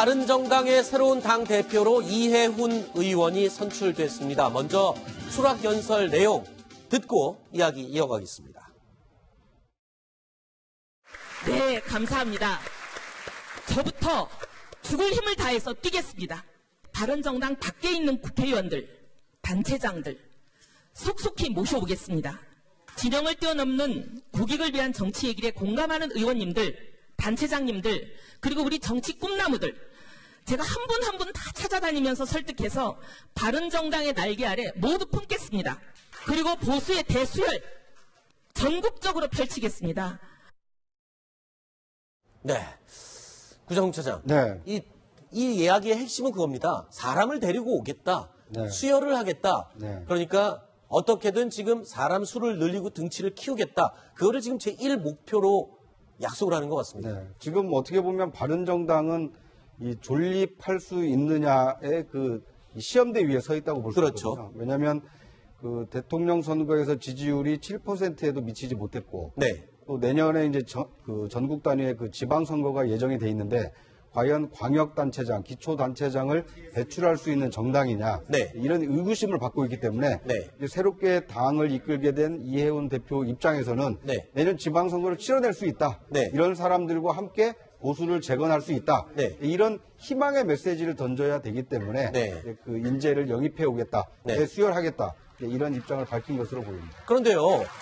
바른정당의 새로운 당대표로 이해훈 의원이 선출됐습니다. 먼저 수락연설 내용 듣고 이야기 이어가겠습니다. 네, 감사합니다. 저부터 죽을 힘을 다해서 뛰겠습니다. 바른정당 밖에 있는 국회의원들, 단체장들 속속히 모셔오겠습니다. 진영을 뛰어넘는 국익을 위한 정치의 길에 공감하는 의원님들, 단체장님들, 그리고 우리 정치 꿈나무들, 제가 한 분 한 분 다 찾아다니면서 설득해서 바른정당의 날개 아래 모두 품겠습니다. 그리고 보수의 대수혈 전국적으로 펼치겠습니다. 네, 구정훈 차장. 네. 이 이야기의 핵심은 그겁니다. 사람을 데리고 오겠다. 네. 수혈을 하겠다. 네. 그러니까 어떻게든 지금 사람 수를 늘리고 등치를 키우겠다. 그거를 지금 제1목표로 약속을 하는 것 같습니다. 네. 지금 어떻게 보면 바른정당은 이 존립할 수 있느냐의 그 시험대 위에 서 있다고 볼 수 그렇죠. 있거든요. 왜냐하면 그 대통령 선거에서 지지율이 7%에도 미치지 못했고, 네. 또 내년에 이제 전국 단위의 그 지방선거가 예정이 돼 있는데 과연 광역단체장, 기초단체장을 배출할 수 있는 정당이냐, 네. 이런 의구심을 받고 있기 때문에 네. 이제 새롭게 당을 이끌게 된 이해훈 대표 입장에서는 네. 내년 지방선거를 치러낼 수 있다. 네. 이런 사람들과 함께 보수를 재건할 수 있다. 네. 이런 희망의 메시지를 던져야 되기 때문에 네. 그 인재를 영입해 오겠다, 네. 수혈하겠다, 이런 입장을 밝힌 것으로 보입니다. 그런데요,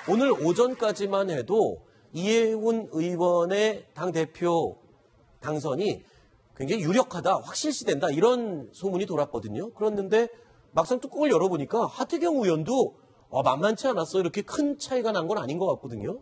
오늘 오전까지만 해도 이해훈 의원의 당대표 당선이 굉장히 유력하다, 확실시된다, 이런 소문이 돌았거든요. 그랬는데 막상 뚜껑을 열어보니까 하태경 의원도 만만치 않았어. 이렇게 큰 차이가 난 건 아닌 것 같거든요.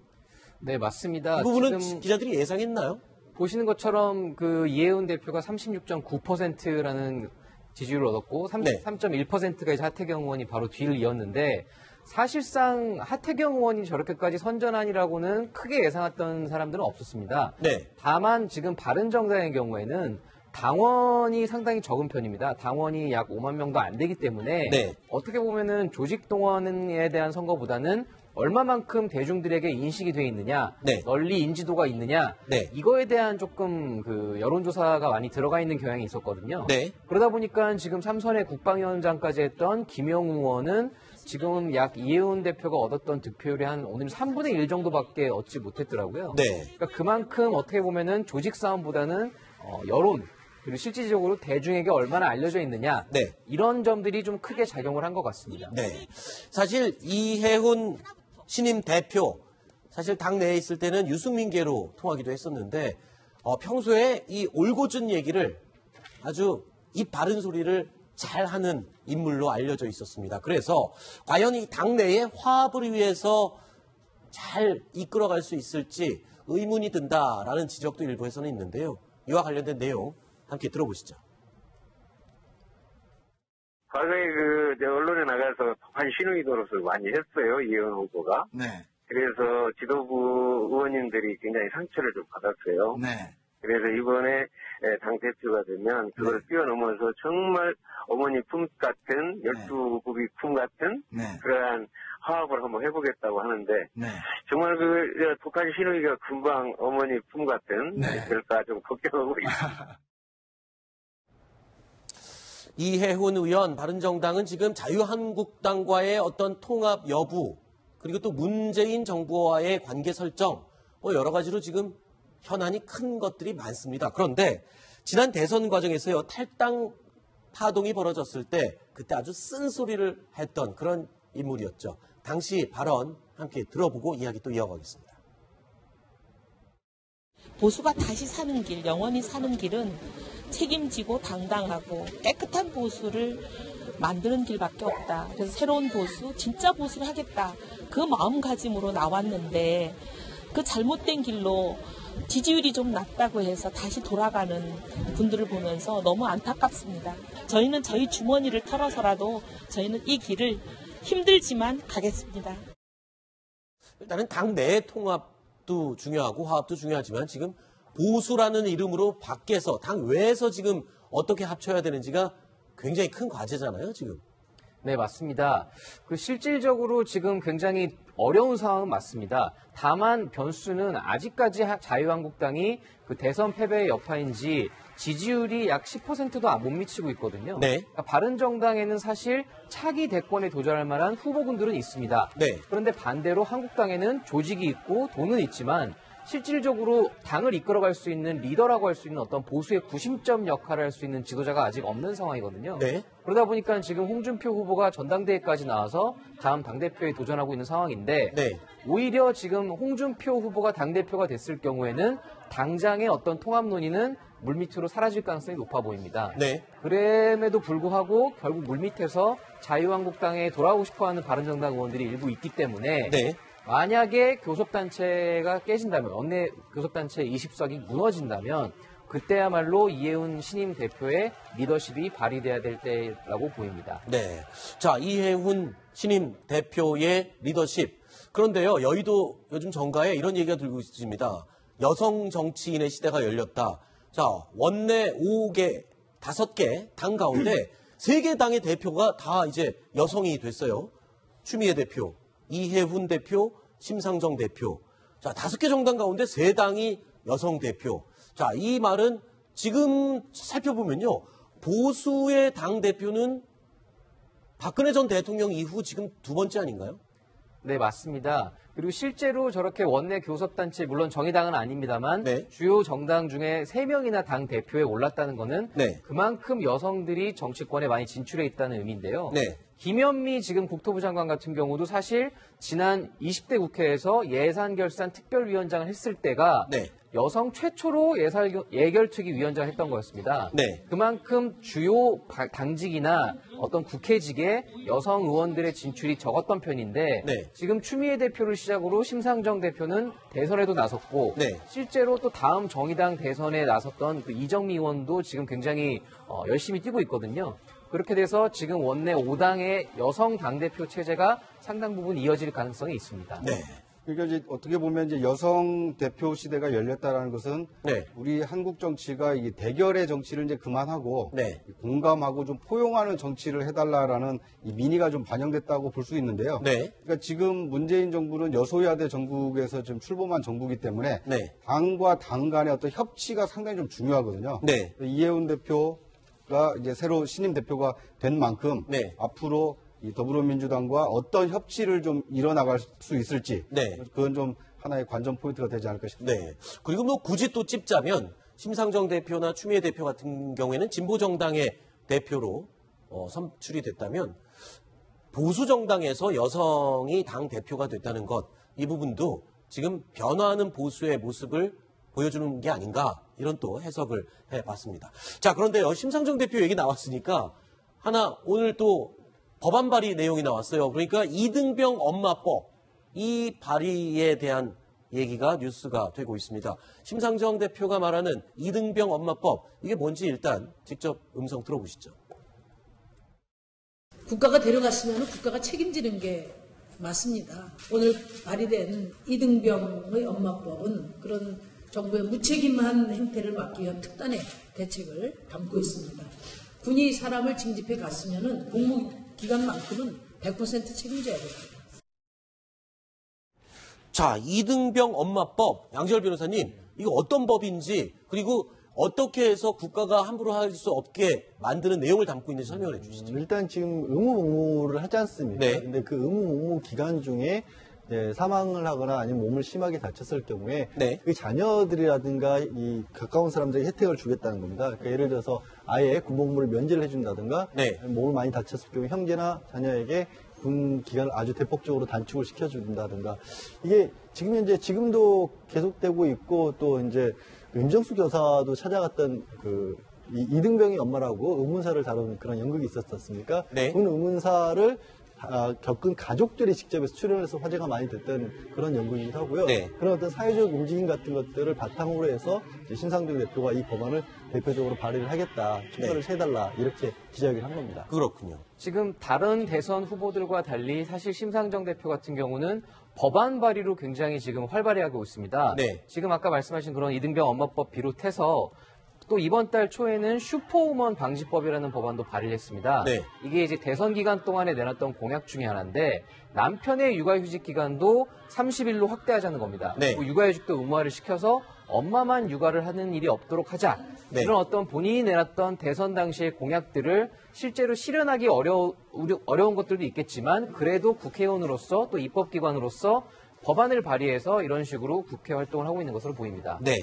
네, 맞습니다. 이 부분은 지금 기자들이 예상했나요? 보시는 것처럼 그 이해훈 대표가 36.9%라는 지지율을 얻었고 33.1%가 이제 하태경 의원이 바로 뒤를 이었는데, 사실상 하태경 의원이 저렇게까지 선전안이라고는 크게 예상했던 사람들은 없었습니다. 네. 다만 지금 바른정당의 경우에는 당원이 상당히 적은 편입니다. 당원이 약 5만 명도 안 되기 때문에 네. 어떻게 보면은 조직 동원에 대한 선거보다는 얼마만큼 대중들에게 인식이 돼 있느냐, 네. 널리 인지도가 있느냐, 네. 이거에 대한 조금 그 여론조사가 많이 들어가 있는 경향이 있었거든요. 네. 그러다 보니까 지금 삼선의 국방위원장까지 했던 김영우 의원은 지금 약 이해훈 대표가 얻었던 득표율이 한 오늘 3분의 1 정도밖에 얻지 못했더라고요. 네. 그러니까 그만큼 어떻게 보면은 조직 싸움보다는 여론, 그리고 실질적으로 대중에게 얼마나 알려져 있느냐, 네. 이런 점들이 좀 크게 작용을 한 것 같습니다. 네. 사실 이해훈 신임 대표, 사실 당내에 있을 때는 유승민계로 통하기도 했었는데 평소에 이 올곧은 얘기를 아주 입 바른 소리를 잘하는 인물로 알려져 있었습니다. 그래서 과연 이 당내의 화합을 위해서 잘 이끌어갈 수 있을지 의문이 든다라는 지적도 일부에서는 있는데요. 이와 관련된 내용 함께 들어보시죠. 과거에 언론에 나가서 한 신우이도로서 많이 했어요, 이해훈 후보가. 네. 그래서 지도부 의원님들이 굉장히 상처를 좀 받았어요. 네. 그래서 이번에 당대표가 되면 그걸 뛰어넘어서 정말 어머니 품 같은, 12구비 품 같은 그러한 화합을 한번 해보겠다고 하는데, 정말 북한 신우이가 금방 어머니 품 같은 될까 좀 걱정하고 있습니다. 이해훈 의원, 바른정당은 지금 자유한국당과의 어떤 통합 여부, 그리고 또 문재인 정부와의 관계 설정, 여러 가지로 지금 현안이 큰 것들이 많습니다. 그런데 지난 대선 과정에서요, 탈당 파동이 벌어졌을 때 그때 아주 쓴소리를 했던 그런 인물이었죠. 당시 발언 함께 들어보고 이야기 또 이어가겠습니다. 보수가 다시 사는 길, 영원히 사는 길은 책임지고 당당하고 깨끗한 보수를 만드는 길밖에 없다. 그래서 새로운 보수, 진짜 보수를 하겠다. 그 마음가짐으로 나왔는데 그 잘못된 길로 지지율이 좀 낮다고 해서 다시 돌아가는 분들을 보면서 너무 안타깝습니다. 저희는 저희 주머니를 털어서라도 저희는 이 길을 힘들지만 가겠습니다. 일단은 당내 통합도 중요하고 화합도 중요하지만 지금 보수라는 이름으로 밖에서, 당 외에서 지금 어떻게 합쳐야 되는지가 굉장히 큰 과제잖아요, 지금. 네, 맞습니다. 실질적으로 지금 굉장히 어려운 상황은 맞습니다. 다만 변수는 아직까지 자유한국당이 대선 패배의 여파인지 지지율이 약 10%도 못 미치고 있거든요. 네. 그러니까 바른정당에는 사실 차기 대권에 도전할 만한 후보군들은 있습니다. 네. 그런데 반대로 한국당에는 조직이 있고 돈은 있지만 실질적으로 당을 이끌어갈 수 있는 리더라고 할 수 있는 어떤 보수의 구심점 역할을 할 수 있는 지도자가 아직 없는 상황이거든요. 네. 그러다 보니까 지금 홍준표 후보가 전당대회까지 나와서 다음 당대표에 도전하고 있는 상황인데 네. 오히려 지금 홍준표 후보가 당대표가 됐을 경우에는 당장의 어떤 통합 논의는 물밑으로 사라질 가능성이 높아 보입니다. 네. 그럼에도 불구하고 결국 물밑에서 자유한국당에 돌아오고 싶어하는 바른정당 의원들이 일부 있기 때문에 네. 만약에 교섭단체가 깨진다면, 원내 교섭단체 20석이 무너진다면 그때야말로 이해훈 신임 대표의 리더십이 발휘돼야 될 때라고 보입니다. 네. 자, 이해훈 신임 대표의 리더십. 그런데요, 여의도 요즘 정가에 이런 얘기가 들고 있습니다. 여성 정치인의 시대가 열렸다. 자, 원내 5개, 5개 당 가운데 3개 당의 대표가 다 이제 여성이 됐어요. 추미애 대표, 이해훈 대표, 심상정 대표. 자, 5개 정당 가운데 3당이 여성 대표. 자, 이 말은 지금 살펴보면요. 보수의 당 대표는 박근혜 전 대통령 이후 지금 2번째 아닌가요? 네, 맞습니다. 그리고 실제로 저렇게 원내 교섭단체, 물론 정의당은 아닙니다만 네. 주요 정당 중에 3명이나 당 대표에 올랐다는 것은 네. 그만큼 여성들이 정치권에 많이 진출해 있다는 의미인데요. 네. 김현미 지금 국토부 장관 같은 경우도 사실 지난 20대 국회에서 예산결산 특별위원장을 했을 때가 네. 여성 최초로 예결특위 위원장을 했던 거였습니다. 네. 그만큼 주요 당직이나 어떤 국회직에 여성 의원들의 진출이 적었던 편인데 네. 지금 추미애 대표를 시작으로 심상정 대표는 대선에도 나섰고 네. 실제로 또 다음 정의당 대선에 나섰던 그 이정미 의원도 지금 굉장히 열심히 뛰고 있거든요. 그렇게 돼서 지금 원내 5당의 여성 당대표 체제가 상당 부분 이어질 가능성이 있습니다. 네. 그러니까 이제 어떻게 보면 이제 여성 대표 시대가 열렸다라는 것은 네. 우리 한국 정치가 이 대결의 정치를 이제 그만하고 네. 공감하고 좀 포용하는 정치를 해달라라는 이 민의가 좀 반영됐다고 볼 수 있는데요. 네. 그러니까 지금 문재인 정부는 여소야대 정국에서 지금 출범한 정부이기 때문에 네. 당과 당 간의 어떤 협치가 상당히 좀 중요하거든요. 네. 이해훈 대표가 이제 새로 신임 대표가 된 만큼 네. 앞으로 이 더불어민주당과 어떤 협치를 좀 이뤄나갈 수 있을지 네. 그건 좀 하나의 관전 포인트가 되지 않을까 싶습니다. 네. 그리고 뭐 굳이 또 찝자면 심상정 대표나 추미애 대표 같은 경우에는 진보정당의 대표로 선출이 됐다면 보수정당에서 여성이 당 대표가 됐다는 것, 이 부분도 지금 변화하는 보수의 모습을 보여주는 게 아닌가, 이런 또 해석을 해봤습니다. 자, 그런데요, 심상정 대표 얘기 나왔으니까 하나 오늘 또 법안 발의 내용이 나왔어요. 그러니까 이등병 엄마법, 이 발의에 대한 얘기가 뉴스가 되고 있습니다. 심상정 대표가 말하는 이등병 엄마법, 이게 뭔지 일단 직접 음성 들어보시죠. 국가가 데려갔으면 국가가 책임지는 게 맞습니다. 오늘 발의된 이등병의 엄마법은 그런 정부의 무책임한 행태를 막기 위한 특단의 대책을 담고 있습니다. 군이 사람을 징집해 갔으면 복무기간만큼은 100% 책임져야 됩니다. 자, 이등병 엄마법, 양지열 변호사님, 이거 어떤 법인지, 그리고 어떻게 해서 국가가 함부로 할 수 없게 만드는 내용을 담고 있는지 설명을 해 주시죠. 일단 지금 의무복무를 하지 않습니까? 네. 근데 그 의무복무 기간 중에 사망을 하거나 아니면 몸을 심하게 다쳤을 경우에 네. 그 자녀들이라든가 이 가까운 사람들에게 혜택을 주겠다는 겁니다. 그러니까 예를 들어서 아예 군복무를 면제를 해준다든가 네. 몸을 많이 다쳤을 경우에 형제나 자녀에게 군 기간을 아주 대폭적으로 단축을 시켜준다든가 이게 지금 현재 지금도 계속되고 있고 또 이제 임정숙 여사도 찾아갔던 그 이등병의 엄마라고 의문사를 다룬 그런 연극이 있었습니까? 네. 그 의문사를 겪은 가족들이 직접해서 출연해서 화제가 많이 됐던 그런 연극이기도 하고요. 네. 그런 어떤 사회적 움직임 같은 것들을 바탕으로 해서 신상정 대표가 이 법안을 대표적으로 발의를 하겠다, 추가를 해달라 이렇게 기자회견을 한 겁니다. 그렇군요. 지금 다른 대선 후보들과 달리 사실 심상정 대표 같은 경우는 법안 발의로 굉장히 지금 활발히 하고 있습니다. 네. 지금 아까 말씀하신 그런 이등병 엄마법 비롯해서 또 이번 달 초에는 슈퍼우먼 방지법이라는 법안도 발의를 했습니다. 네. 이게 이제 대선 기간 동안에 내놨던 공약 중에 하나인데 남편의 육아휴직 기간도 30일로 확대하자는 겁니다. 네. 그리고 육아휴직도 의무화를 시켜서 엄마만 육아를 하는 일이 없도록 하자. 네. 이런 어떤 본인이 내놨던 대선 당시의 공약들을 실제로 실현하기 어려운 것들도 있겠지만 그래도 국회의원으로서 또 입법기관으로서 법안을 발의해서 이런 식으로 국회 활동을 하고 있는 것으로 보입니다. 네.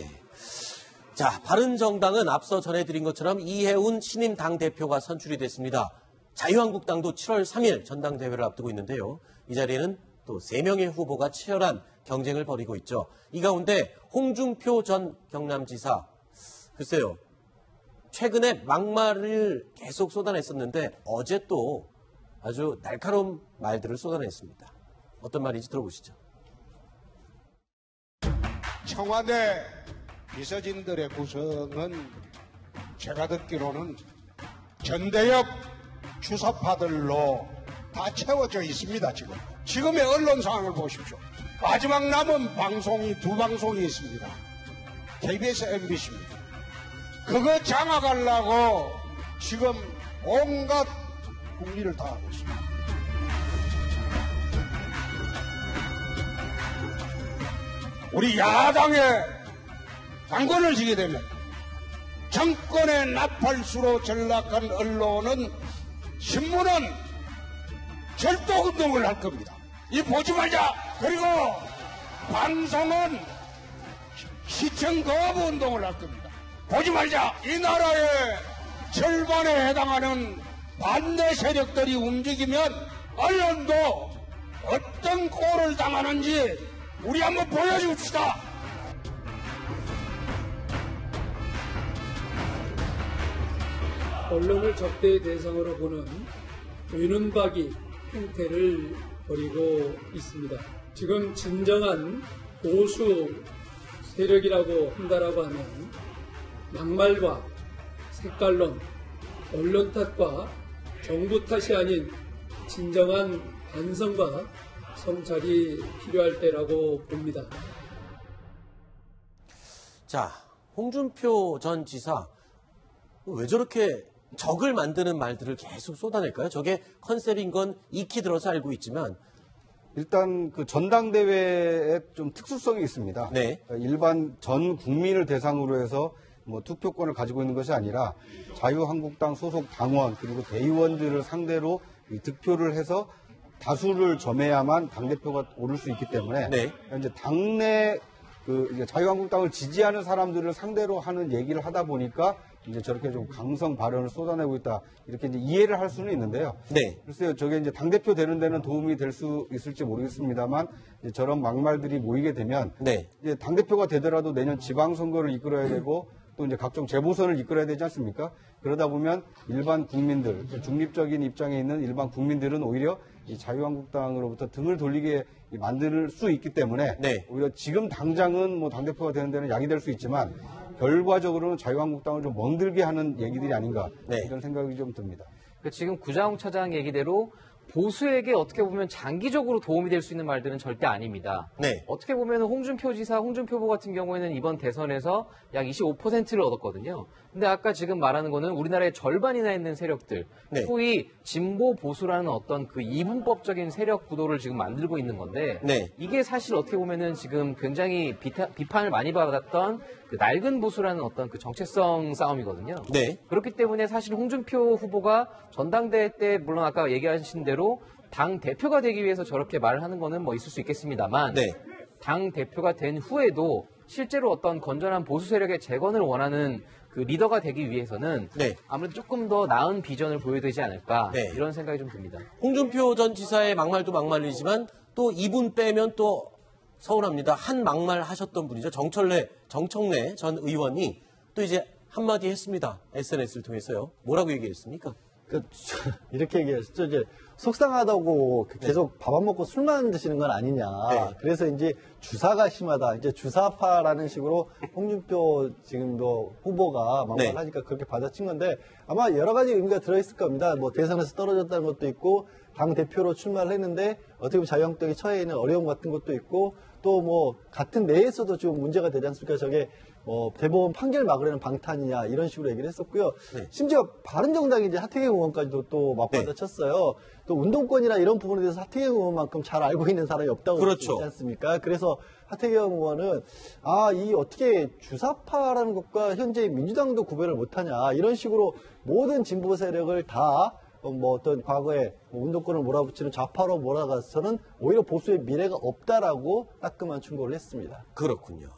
자, 바른정당은 앞서 전해드린 것처럼 이해훈 신임 당대표가 선출이 됐습니다. 자유한국당도 7월 3일 전당대회를 앞두고 있는데요. 이 자리에는 또 3명의 후보가 치열한 경쟁을 벌이고 있죠. 이 가운데 홍준표 전 경남지사, 글쎄요. 최근에 막말을 계속 쏟아냈었는데 어제 또 아주 날카로운 말들을 쏟아냈습니다. 어떤 말인지 들어보시죠. 청와대 비서진들의 구성은 제가 듣기로는 전대협 주사파들로 다 채워져 있습니다. 지금의 언론 상황을 보십시오. 마지막 남은 방송이 2방송이 있습니다. KBS, MBC입니다. 그거 장악하려고 지금 온갖 국리를 다 하고 있습니다. 우리 야당의 당권을 지게 되면 정권의 나팔수로 전락한 언론은, 신문은 절도운동을 할 겁니다. 이 보지 말자. 그리고 방송은 시청 거부 운동을 할 겁니다. 보지 말자. 이 나라의 절반에 해당하는 반대 세력들이 움직이면 언론도 어떤 꼴을 당하는지 우리 한번 보여줍시다. 언론을 적대의 대상으로 보는 외눈박이 행태를 벌이고 있습니다. 지금 진정한 보수 세력이라고 한다라고 하면 막말과 색깔론, 언론 탓과 정부 탓이 아닌 진정한 반성과 성찰이 필요할 때라고 봅니다. 자, 홍준표 전 지사 왜 저렇게 적을 만드는 말들을 계속 쏟아낼까요? 저게 컨셉인 건 익히 들어서 알고 있지만 일단 그 전당대회에 좀 특수성이 있습니다. 네. 일반 전 국민을 대상으로 해서 뭐 투표권을 가지고 있는 것이 아니라 자유한국당 소속 당원 그리고 대의원들을 상대로 이 득표를 해서 다수를 점해야만 당대표가 오를 수 있기 때문에 네. 이제 당내 그 이제 자유한국당을 지지하는 사람들을 상대로 하는 얘기를 하다 보니까 이제 저렇게 좀 강성 발언을 쏟아내고 있다. 이렇게 이제 이해를 할 수는 있는데요. 네. 글쎄요, 저게 이제 당대표 되는 데는 도움이 될 수 있을지 모르겠습니다만, 이제 저런 막말들이 모이게 되면, 네. 이제 당대표가 되더라도 내년 지방선거를 이끌어야 되고, 또 이제 각종 재보선을 이끌어야 되지 않습니까? 그러다 보면 일반 국민들, 중립적인 입장에 있는 일반 국민들은 오히려 이 자유한국당으로부터 등을 돌리게 만들 수 있기 때문에, 네. 오히려 지금 당장은 뭐 당대표가 되는 데는 약이 될 수 있지만, 결과적으로는 자유한국당을 좀 멍들게 하는 얘기들이 아닌가 네. 이런 생각이 좀 듭니다. 지금 구자홍 차장 얘기대로 보수에게 어떻게 보면 장기적으로 도움이 될 수 있는 말들은 절대 아닙니다. 네. 어떻게 보면 홍준표 지사, 홍준표 후보 같은 경우에는 이번 대선에서 약 25%를 얻었거든요. 근데 아까 지금 말하는 거는 우리나라의 절반이나 있는 세력들, 네. 소위 진보 보수라는 어떤 그 이분법적인 세력 구도를 지금 만들고 있는 건데, 네. 이게 사실 어떻게 보면은 지금 굉장히 비판을 많이 받았던 그 낡은 보수라는 어떤 그 정체성 싸움이거든요. 네. 그렇기 때문에 사실 홍준표 후보가 전당대회 때 물론 아까 얘기하신 대로 당 대표가 되기 위해서 저렇게 말을 하는 거는 뭐 있을 수 있겠습니다만, 네. 당 대표가 된 후에도 실제로 어떤 건전한 보수 세력의 재건을 원하는 그 리더가 되기 위해서는 네. 아무래도 조금 더 나은 비전을 보여야 되지 않을까 네. 이런 생각이 좀 듭니다. 홍준표 전 지사의 막말도 막말이지만 또 이분 빼면 또 서운합니다. 한 막말 하셨던 분이죠. 정청래 전 의원이 또 이제 한마디 했습니다. SNS를 통해서요. 뭐라고 얘기했습니까? 이렇게 얘기하셨죠. 이제 속상하다고 계속 밥 안 먹고 술만 드시는 건 아니냐. 네. 그래서 이제 주사가 심하다. 이제 주사파라는 식으로 홍준표 지금도 후보가 막말하니까 그렇게 받아친 건데 아마 여러 가지 의미가 들어있을 겁니다. 뭐 대선에서 떨어졌다는 것도 있고 당 대표로 출마를 했는데 어떻게 보면 자유한국당이 처해 있는 어려움 같은 것도 있고 또 뭐 같은 내에서도 좀 문제가 되지 않습니까? 저게 대법원 판결 막으려는 방탄이냐 이런 식으로 얘기를 했었고요. 네. 심지어 바른정당이 이제 하태경 의원까지도 또 맞받아쳤어요. 또 운동권이나 이런 부분에 대해서 하태경 의원만큼 잘 알고 있는 사람이 없다고 그렇죠. 그러지 않습니까? 그래서 하태경 의원은 이 어떻게 주사파라는 것과 현재 민주당도 구별을 못하냐 이런 식으로 모든 진보 세력을 다 어떤 과거에 운동권을 몰아붙이는 좌파로 몰아가서는 오히려 보수의 미래가 없다라고 따끔한 충고를 했습니다. 그렇군요.